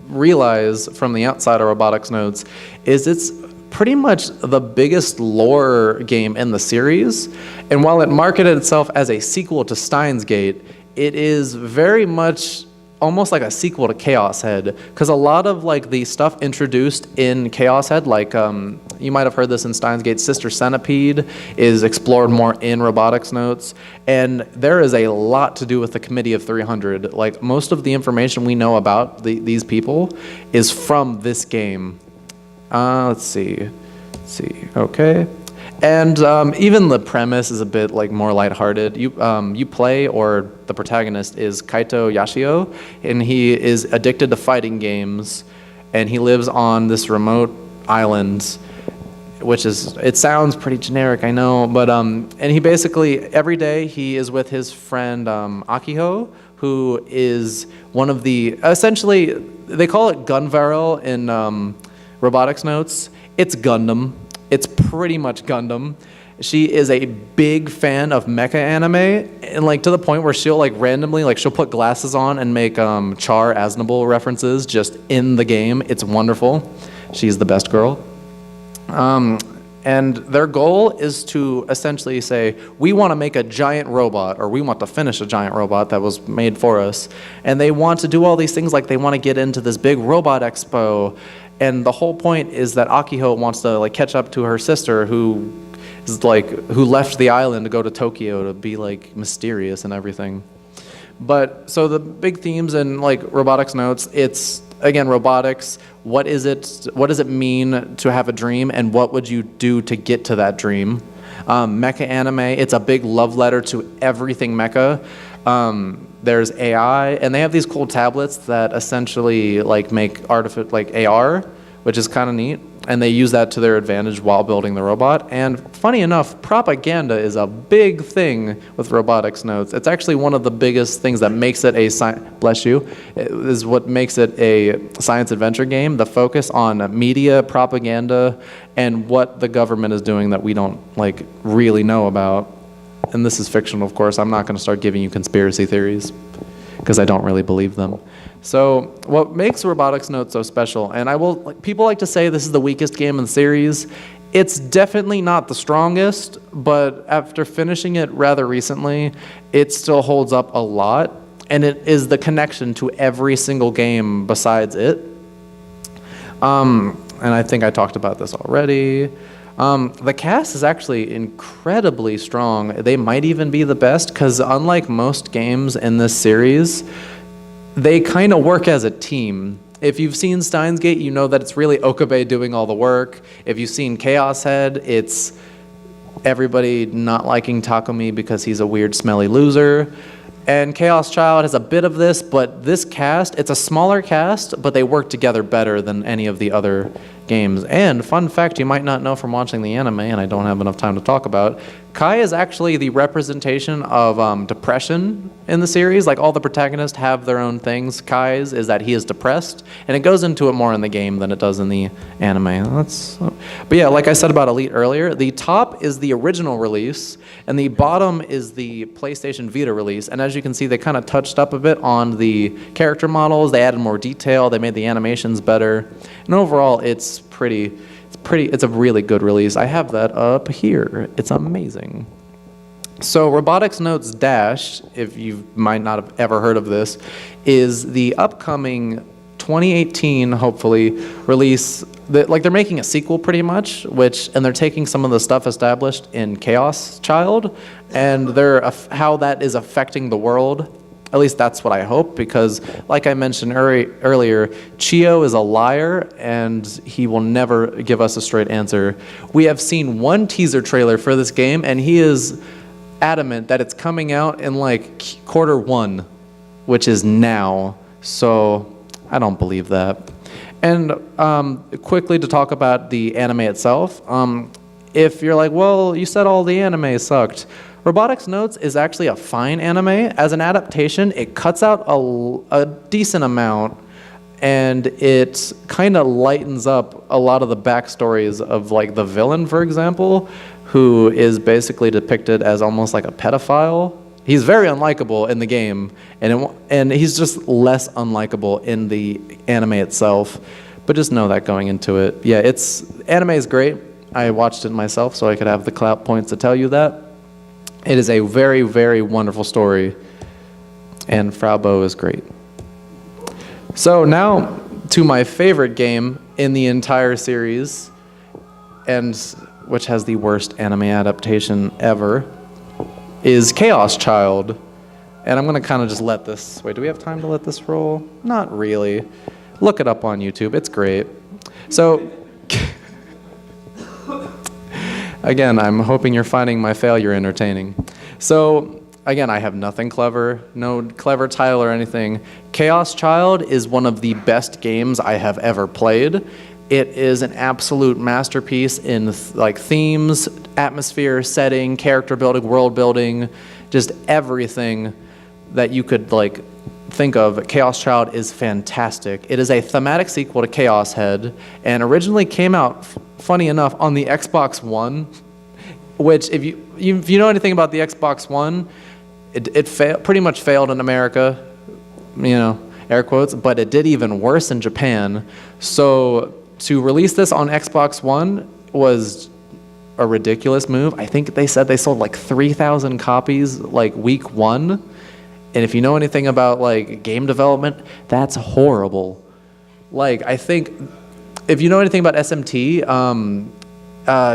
realize from the outside of Robotics Notes is it's pretty much the biggest lore game in the series. And while it marketed itself as a sequel to Steins Gate, it is very much almost like a sequel to Chaos Head, because a lot of like the stuff introduced in Chaos Head, like you might have heard this in Steins Gate, Sister Centipede is explored more in Robotics Notes, and there is a lot to do with the Committee of 300. Like, most of the information we know about these people is from this game. Let's see, okay. And even the premise is a bit like more lighthearted. You play, or the protagonist is Kaito Yashio, and he is addicted to fighting games, and he lives on this remote island, which is, it sounds pretty generic, I know, but and he basically every day he is with his friend Akiho, who is one of the, essentially they call it Gunvarel in Robotics Notes. It's Gundam. It's pretty much Gundam. She is a big fan of mecha anime, and like to the point where she'll like randomly, like she'll put glasses on and make Char Aznable references just in the game. It's wonderful. She's the best girl. And their goal is to essentially say, we want to make a giant robot, or we want to finish a giant robot that was made for us. And they want to do all these things, like they want to get into this big robot expo. And the whole point is that Akiho wants to like catch up to her sister, who left the island to go to Tokyo to be like mysterious and everything. But so the big themes in like Robotics Notes, it's again robotics. What is it? What does it mean to have a dream, and what would you do to get to that dream? Mecha anime. It's a big love letter to everything mecha. There's AI, and they have these cool tablets that essentially like make like AR, which is kind of neat, and they use that to their advantage while building the robot. And funny enough, propaganda is a big thing with Robotics Notes. It's actually one of the biggest things that makes it is what makes it a science adventure game, the focus on media, propaganda, and what the government is doing that we don't like really know about. And this is fictional, of course. I'm not going to start giving you conspiracy theories because I don't really believe them. So what makes Robotics Notes so special, and people like to say this is the weakest game in the series. It's definitely not the strongest, but after finishing it rather recently, it still holds up a lot, and it is the connection to every single game besides it. And I think I talked about this already. The cast is actually incredibly strong. They might even be the best, because unlike most games in this series, they kind of work as a team. If you've seen Steins Gate, you know that it's really Okabe doing all the work. If you've seen Chaos Head, it's everybody not liking Takumi because he's a weird, smelly loser. And Chaos Child has a bit of this, but this cast, it's a smaller cast, but they work together better than any of the other games. And fun fact you might not know from watching the anime, and I don't have enough time to talk about, Kai is actually the representation of depression in the series. Like, all the protagonists have their own things. Kai's is that he is depressed, and it goes into it more in the game than it does in the anime. But yeah, like I said about Elite earlier, the top is the original release, and the bottom is the PlayStation Vita release. And as you can see, they kind of touched up a bit on the character models. They added more detail. They made the animations better. And overall, it's a really good release. I have that up here. It's amazing. So Robotics Notes Dash, if you might not have ever heard of this, is the upcoming 2018, hopefully, release. They're making a sequel pretty much, and they're taking some of the stuff established in Chaos Child, and how that is affecting the world. At least that's what I hope, because like I mentioned earlier, Chio is a liar, and he will never give us a straight answer. We have seen one teaser trailer for this game, and he is adamant that it's coming out in like Q1, which is now. So I don't believe that. And quickly to talk about the anime itself, if you're like, well, you said all the anime sucked. Robotics Notes is actually a fine anime. As an adaptation, it cuts out a decent amount, and it kind of lightens up a lot of the backstories of like the villain, for example, who is basically depicted as almost like a pedophile. He's very unlikable in the game, and he's just less unlikable in the anime itself. But just know that going into it. Yeah, anime is great. I watched it myself, so I could have the clout points to tell you that. It is a very, very wonderful story, and Frau Bo is great. So now to my favorite game in the entire series, and which has the worst anime adaptation ever, is Chaos Child. And I'm going to kind of just let this... Wait, do we have time to let this roll? Not really. Look it up on YouTube. It's great. So... Again, I'm hoping you're finding my failure entertaining. So, again, I have nothing clever, no clever title or anything. Chaos Child is one of the best games I have ever played. It is an absolute masterpiece in themes, atmosphere, setting, character building, world building, just everything that you could think of. Chaos Child is fantastic. It is a thematic sequel to Chaos Head, and originally came out, funny enough, on the Xbox One, which if you know anything about the Xbox One, it pretty much failed in America, air quotes, but it did even worse in Japan. So to release this on Xbox One was a ridiculous move. I think they said they sold 3,000 copies week one. And if you know anything about game development, that's horrible. I think if you know anything about SMT,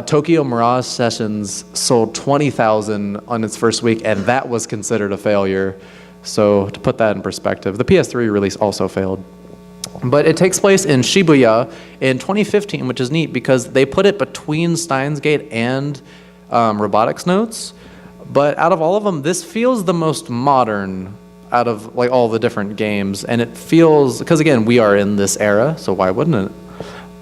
Tokyo Mirage Sessions sold 20,000 on its first week, and that was considered a failure. So to put that in perspective, the PS3 release also failed. But it takes place in Shibuya in 2015, which is neat because they put it between Steins Gate and Robotics Notes. But out of all of them, this feels the most modern out of all the different games. And it feels, because again, we are in this era, so why wouldn't it?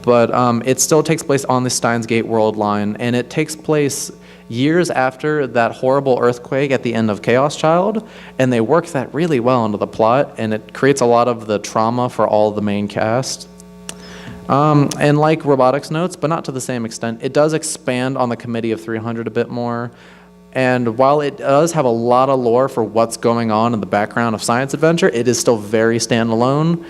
But it still takes place on the Steins Gate world line, and it takes place years after that horrible earthquake at the end of Chaos Child, and they work that really well into the plot, and it creates a lot of the trauma for all the main cast. And like Robotics Notes, but not to the same extent, it does expand on the Committee of 300 a bit more. And while it does have a lot of lore for what's going on in the background of Science Adventure, it is still very standalone.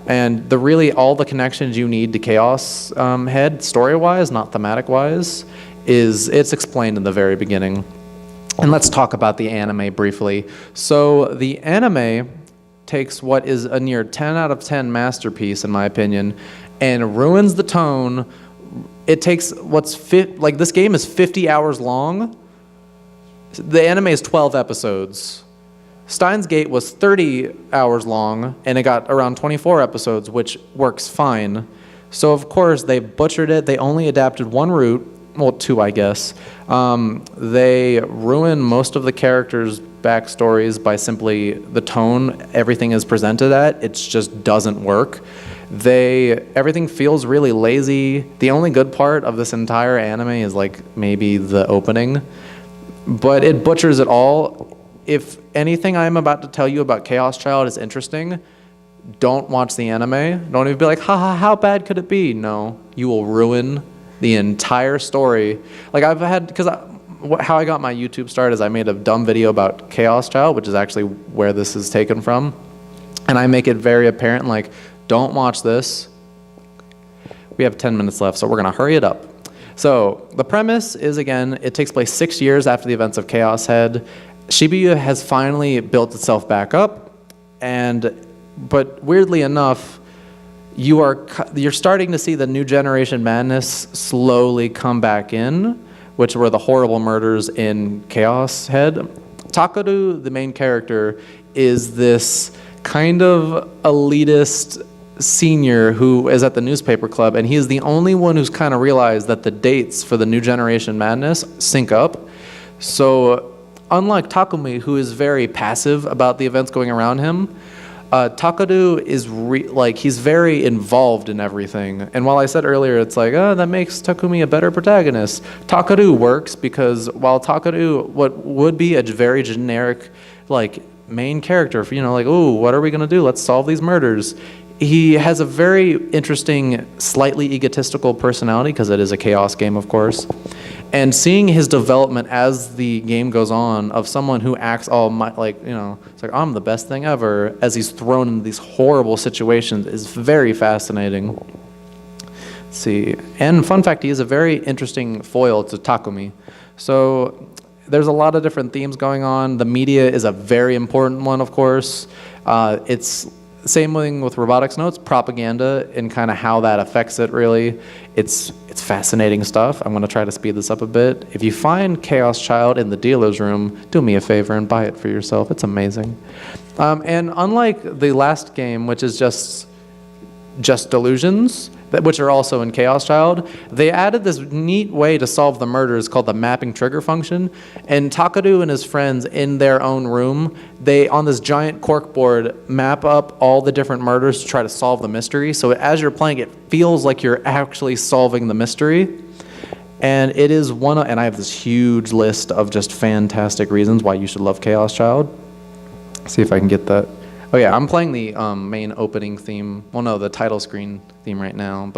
And all the connections you need to Chaos Head, story-wise, not thematic-wise, it's explained in the very beginning. And let's talk about the anime briefly. So the anime takes what is a near 10 out of 10 masterpiece, in my opinion, and ruins the tone. It takes this game is 50 hours long. The anime is 12 episodes. Steins Gate was 30 hours long, and it got around 24 episodes, which works fine. So, of course, they butchered it. They only adapted one route, well, two, I guess. They ruin most of the characters' backstories by simply the tone everything is presented at. It just doesn't work. Everything feels really lazy. The only good part of this entire anime is like maybe the opening, but it butchers it all. If anything I'm about to tell you about Chaos Child is interesting, don't watch the anime. Don't even be like, haha, how bad could it be? No, you will ruin the entire story. Like how I got my YouTube start is I made a dumb video about Chaos Child, which is actually where this is taken from. And I make it very apparent, like, don't watch this. We have 10 minutes left, so we're gonna hurry it up. So the premise is, again, it takes place 6 years after the events of Chaos Head. Shibuya has finally built itself back up, but weirdly enough, you're starting to see the new generation madness slowly come back in, which were the horrible murders in Chaos Head. Takaru, the main character, is this kind of elitist senior who is at the newspaper club, and he is the only one who's kind of realized that the dates for the new generation madness sync up. So unlike Takumi, who is very passive about the events going around him, Takaru is he's very involved in everything. And while I said earlier, it's like, oh, that makes Takumi a better protagonist. Takaru works because while Takaru, what would be a very generic, like, main character, like, oh, what are we gonna do? Let's solve these murders. He has a very interesting, slightly egotistical personality because it is a chaos game, of course. And seeing his development as the game goes on of someone who acts it's like, I'm the best thing ever, as he's thrown into these horrible situations is very fascinating. Let's see. And fun fact, he is a very interesting foil to Takumi. So there's a lot of different themes going on. The media is a very important one, of course. It's same thing with Robotics Notes, propaganda and kind of how that affects it, really. It's fascinating stuff. I'm going to try to speed this up a bit. If you find Chaos Child in the dealer's room, do me a favor and buy it for yourself. It's amazing. And unlike the last game, which is just delusions, which are also in Chaos Child, they added this neat way to solve the murders called the mapping trigger function. And Takaru and his friends in their own room, they, on this giant corkboard, map up all the different murders to try to solve the mystery. So as you're playing, it feels like you're actually solving the mystery. And it is and I have this huge list of just fantastic reasons why you should love Chaos Child. See if I can get that. Oh yeah, I'm playing the main opening theme. Well, no, the title screen theme right now.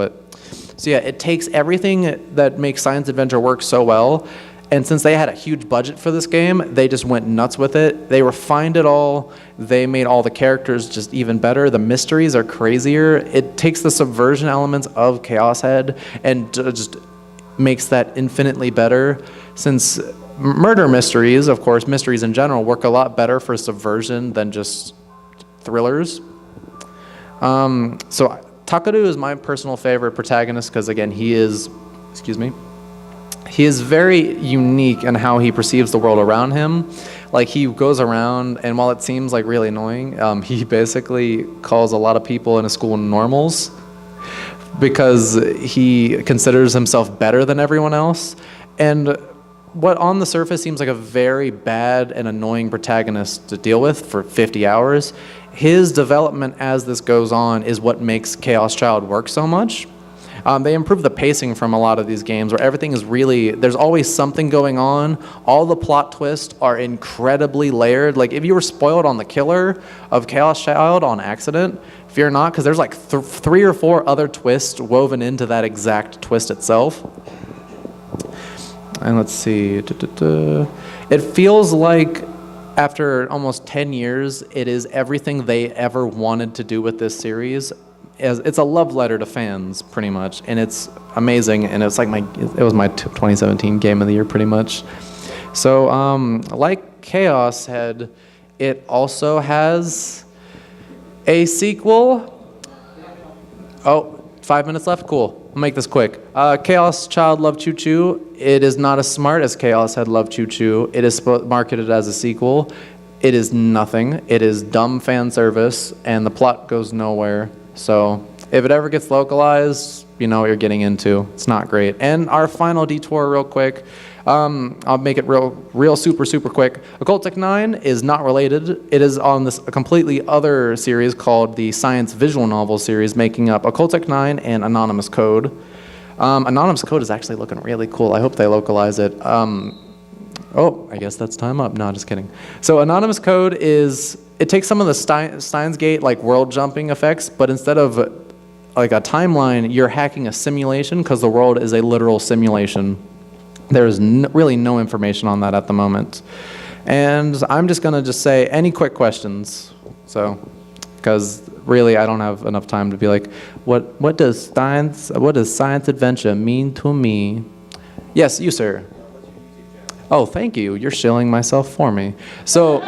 So yeah, it takes everything that makes science adventure work so well, and since they had a huge budget for this game, they just went nuts with it. They refined it all. They made all the characters just even better. The mysteries are crazier. It takes the subversion elements of Chaos Head and just makes that infinitely better. Since murder mysteries, of course, mysteries in general, work a lot better for subversion than just thrillers. So Takaru is my personal favorite protagonist because, again, he is very unique in how he perceives the world around him. Like, he goes around, and while it seems like really annoying, he basically calls a lot of people in a school normals because he considers himself better than everyone else. And what on the surface seems like a very bad and annoying protagonist to deal with for 50 hours, his development as this goes on is what makes Chaos Child work so much. They improve the pacing from a lot of these games where everything is really, there's always something going on. All the plot twists are incredibly layered. Like, if you were spoiled on the killer of Chaos Child on accident, fear not, because there's like 3 or 4 other twists woven into that exact twist itself. And let's see. It feels like after almost 10 years, it is everything they ever wanted to do with this series. It's a love letter to fans, pretty much, and it's amazing. And it's like it was my 2017 game of the year, pretty much. So, like Chaos Head, it also has a sequel. Oh, 5 minutes left. Cool. I'll make this quick. Chaos Child Love Choo Choo. It is not as smart as Chaos Head Love Choo Choo. It is marketed as a sequel. It is nothing. It is dumb fan service, and the plot goes nowhere. So If it ever gets localized, you know what you're getting into. It's not great. And our final detour real quick. I'll make it real super quick. Occultic 9 is not related. It is on this a completely other series called the Science Visual Novel series, making up Occultic 9 and Anonymous Code. Anonymous Code is actually looking really cool. I hope they localize it. Oh, I guess that's time up. No, just kidding. So Anonymous Code is, it takes some of the Steins Gate like world jumping effects, but instead of like a timeline, you're hacking a simulation because the world is a literal simulation. There's really no information on that at the moment. And I'm just gonna say, any quick questions? So, because really I don't have enough time to be like, what does science adventure mean to me? Yes, you sir. Oh, thank you. You're shilling myself for me. So,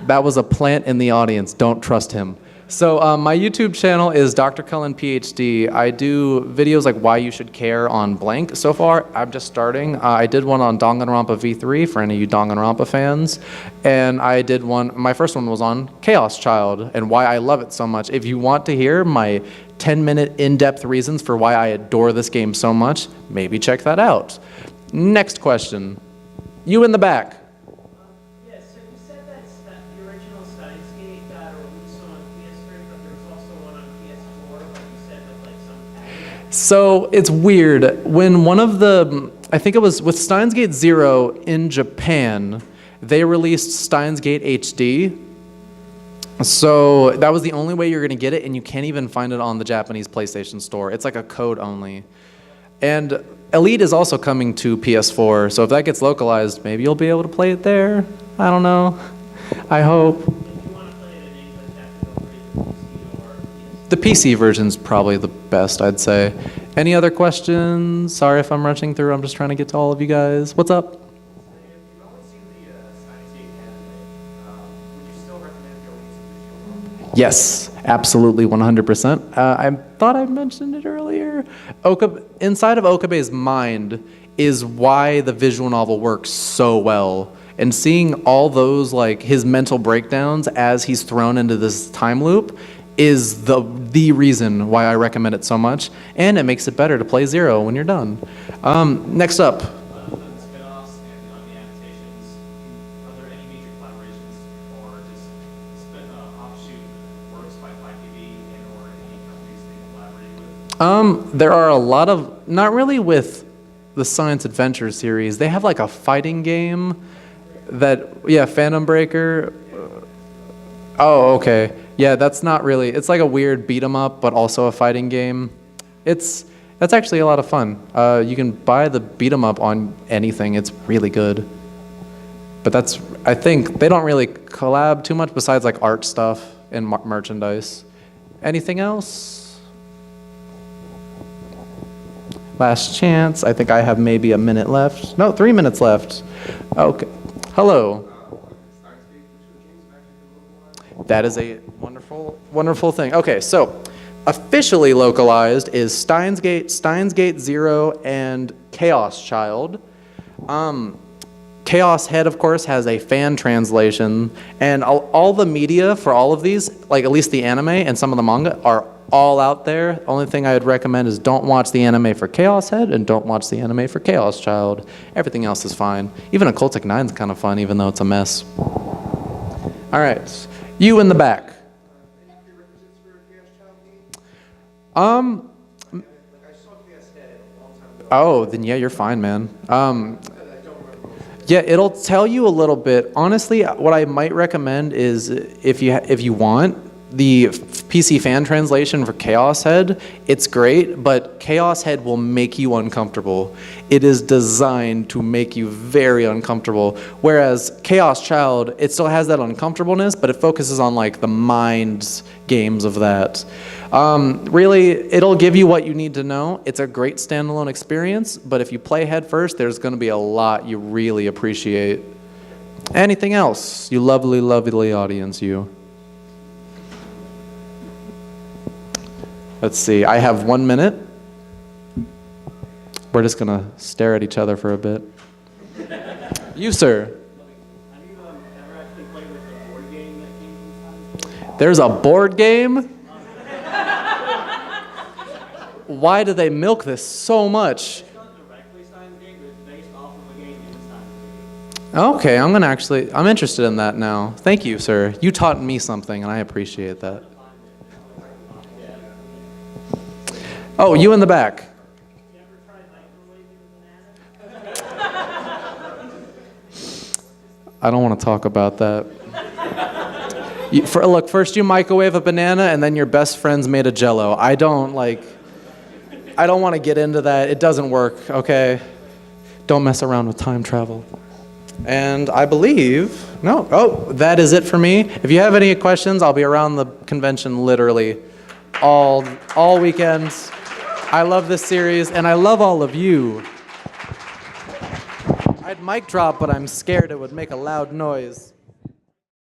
that was a plant in the audience. Don't trust him. So my YouTube channel is Dr. Cullen PhD. I do videos like why you should care on blank. So far, I'm just starting. I did one on Danganronpa V3 for any of you Danganronpa fans. And I did one, my first one was on Chaos Child and why I love it so much. If you want to hear my 10-minute in-depth reasons for why I adore this game so much, maybe check that out. Next question. You in the back. Yes, so you said that the original SteinsGate got a release on PS3, but there was also one on PS4, but you said that like some... So it's weird. When one of the, I think it was with Steins Gate 0 in Japan, they released Steins Gate HD. So that was the only way you're going to get it, and you can't even find it on the Japanese PlayStation Store. It's like a code only. And Elite is also coming to PS4, so if that gets localized, maybe you'll be able to play it there. I don't know. I hope. If you want to play it in English, have to go for the PC or PS4. The PC version's probably the best, I'd say. Any other questions? Sorry if I'm rushing through. I'm just trying to get to all of you guys. What's up? You've only seen the SteinsGate anime. Would you still recommend going into visual novel? Yes, absolutely, 100%. I thought I mentioned it earlier. Inside of Okabe's mind is why the visual novel works so well. And seeing all those, like, his mental breakdowns as he's thrown into this time loop is the reason why I recommend it so much. And it makes it better to play Zero when you're done. Next up. On the spin-offs and on the adaptations, are there any major collaborations or just offshoot works by SciADV and or any companies they collaborate with? There are a lot of, not really with the Science Adventure series. They have like a fighting game that, yeah, Phantom Breaker. Oh, okay. Yeah, that's not really, it's like a weird beat 'em up, but also a fighting game. That's actually a lot of fun. You can buy the beat 'em up on anything. It's really good. But that's, I think, they don't really collab too much besides like art stuff and merchandise. Anything else? Last chance. I think I have maybe a minute left. No, 3 minutes left. Okay. Hello. That is a wonderful, wonderful thing. Okay, so officially localized is SteinsGate 0, and Chaos Child. Chaos Head, of course, has a fan translation, and all the media for all of these, like at least the anime and some of the manga, are all out there. Only thing I would recommend is don't watch the anime for Chaos Head and don't watch the anime for Chaos Child. Everything else is fine. Even Occultic 9 is kind of fun, even though it's a mess. All right, you in the back. Oh, then yeah, you're fine, man. Yeah, it'll tell you a little bit. Honestly, what I might recommend is if you want the PC fan translation for Chaos Head, it's great, but Chaos Head will make you uncomfortable. It is designed to make you very uncomfortable. Whereas Chaos Child, it still has that uncomfortableness, but it focuses on like the mind games of that. Really, it'll give you what you need to know. It's a great standalone experience, but if you play head first, there's going to be a lot you really appreciate. Anything else, you lovely, lovely audience, you? Let's see, I have 1 minute. We're just going to stare at each other for a bit. You, sir. Have you ever actually played with a board game that came from SteinsGate? There's a board game? Why do they milk this so much? It's not directly SteinsGate, but it's based off of a game in SteinsGate. Okay, I'm interested in that now. Thank you, sir. You taught me something, and I appreciate that. Oh, you in the back. You ever tried microwaving a banana? I don't want to talk about that. Look, first you microwave a banana, and then your best friends made a Jell-O. I don't want to get into that. It doesn't work, okay? Don't mess around with time travel. And I believe, that is it for me. If you have any questions, I'll be around the convention literally all weekends. I love this series, and I love all of you. I'd mic drop, but I'm scared it would make a loud noise.